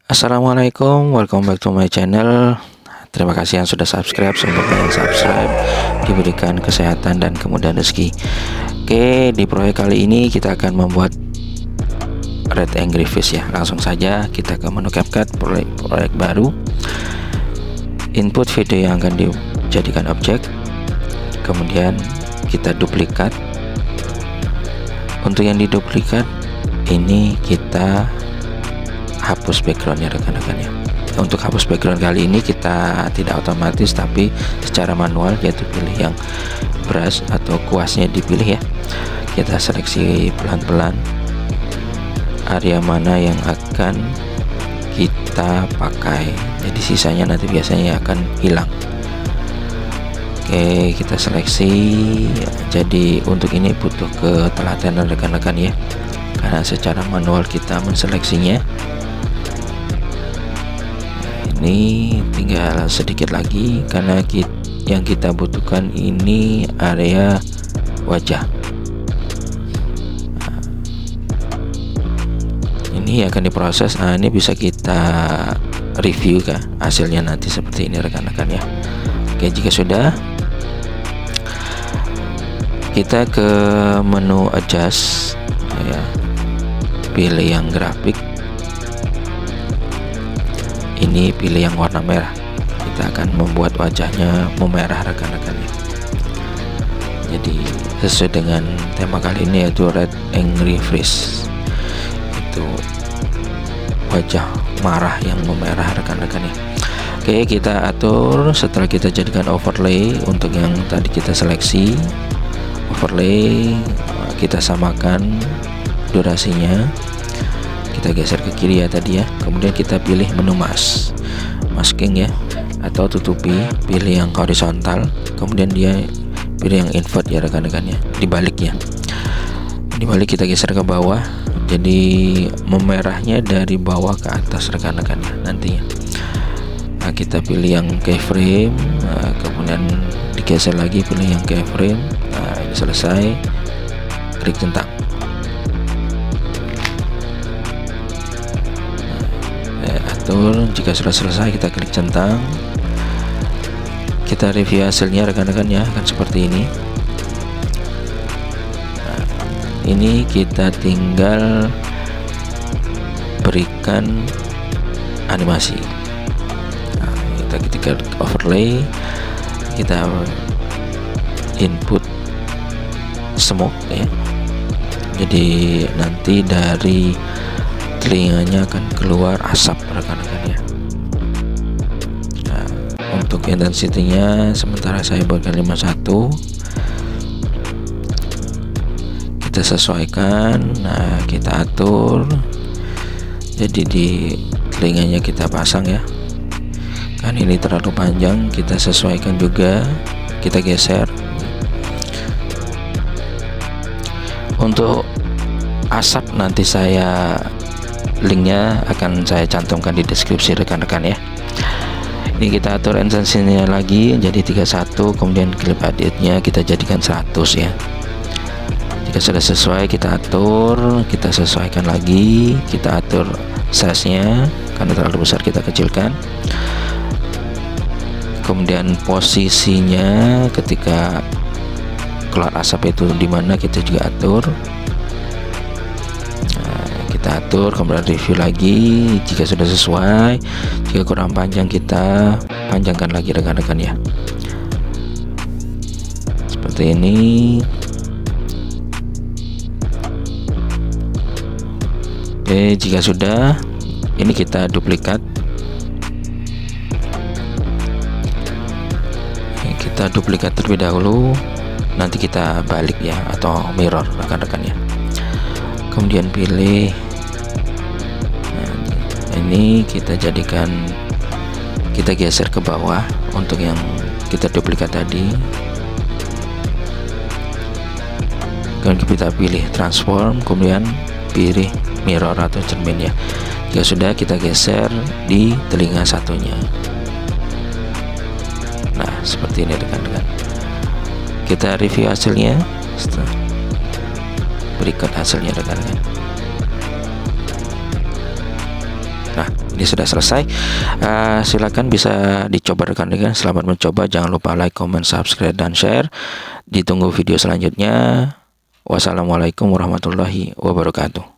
Assalamualaikum, welcome back to my channel. Terima kasih yang sudah subscribe. Semoga yang subscribe diberikan kesehatan dan kemudahan rezeki. Oke, di proyek kali ini kita akan membuat Red Angry Fish ya. Langsung saja kita ke menu CapCut, proyek baru. Input video yang akan dijadikan objek. Kemudian kita duplikat. Untuk yang diduplikat ini kita hapus backgroundnya rekan-rekan ya. Untuk hapus background kali ini kita tidak otomatis tapi secara manual, yaitu pilih yang brush atau kuasnya dipilih ya. Kita seleksi pelan-pelan area mana yang akan kita pakai, jadi sisanya nanti biasanya akan hilang. Oke, kita seleksi. Jadi untuk ini butuh ketelatenan rekan-rekan ya, karena secara manual kita menseleksinya. Ini tinggal sedikit lagi karena yang kita butuhkan ini area wajah. Nah, ini akan diproses. Nah, ini bisa kita review kan hasilnya nanti seperti ini rekan-rekan ya. Oke, jika sudah, kita ke menu adjust ya, pilih yang grafik. Ini pilih yang warna merah. Kita akan membuat wajahnya memerah rekan-rekan ya. Jadi sesuai dengan tema kali ini, yaitu Red Angry Fish. Itu wajah marah yang memerah rekan-rekan ya. Oke, kita atur. Setelah kita jadikan overlay, untuk yang tadi kita seleksi overlay, kita samakan durasinya. Kita geser ke kiri ya tadi ya. Kemudian kita pilih menu masking ya, atau tutupi, pilih yang horizontal. Kemudian dia pilih yang invert ya rekan-rekan ya, dibalik ya. Dibalik, kita geser ke bawah. Jadi memerahnya dari bawah ke atas rekan-rekan ya nantinya. Nah, kita pilih yang keyframe. Nah, kemudian digeser lagi, pilih yang keyframe. Nah, ini selesai. Klik centang. Jika sudah selesai, kita klik centang. Kita review hasilnya rekan-rekan ya, akan seperti ini. Nah, ini kita tinggal berikan animasi. Nah, kita ketika overlay, kita input smoke ya. Jadi nanti dari telinganya akan keluar asap rekan-rekan ya. Nah, untuk intensitinya sementara saya buatkan 51. Kita sesuaikan. Nah, kita atur. Jadi di telinganya kita pasang ya. Kan ini terlalu panjang, kita sesuaikan juga. Kita geser. Untuk asap nanti linknya akan saya cantumkan di deskripsi rekan-rekan ya. Ini kita atur intensitasnya lagi jadi 31, kemudian clip editnya kita jadikan 100 ya. Jika sudah sesuai, kita atur, kita sesuaikan lagi, kita atur size nya karena terlalu besar kita kecilkan. Kemudian posisinya ketika keluar asap itu dimana kita juga atur. Kita atur, kemudian review lagi. Jika sudah sesuai, jika kurang panjang kita panjangkan lagi rekan-rekan ya, seperti ini. Oke, jika sudah, ini kita duplikat. Kita duplikat terlebih dahulu, nanti kita balik ya, atau mirror rekan-rekan ya. Kemudian pilih ini, kita jadikan, kita geser ke bawah untuk yang kita duplikat tadi. Kemudian kita pilih transform, kemudian pilih mirror atau cermin ya. Jika sudah, kita geser di telinga satunya. Nah, seperti ini rekan-rekan. Kita review hasilnya. Berikan hasilnya rekan-rekan. Nah, Ini sudah selesai. Silakan bisa dicoba rekan-rekan. Selamat mencoba. Jangan lupa like, comment, subscribe, dan share. Ditunggu video selanjutnya. Wassalamualaikum warahmatullahi wabarakatuh.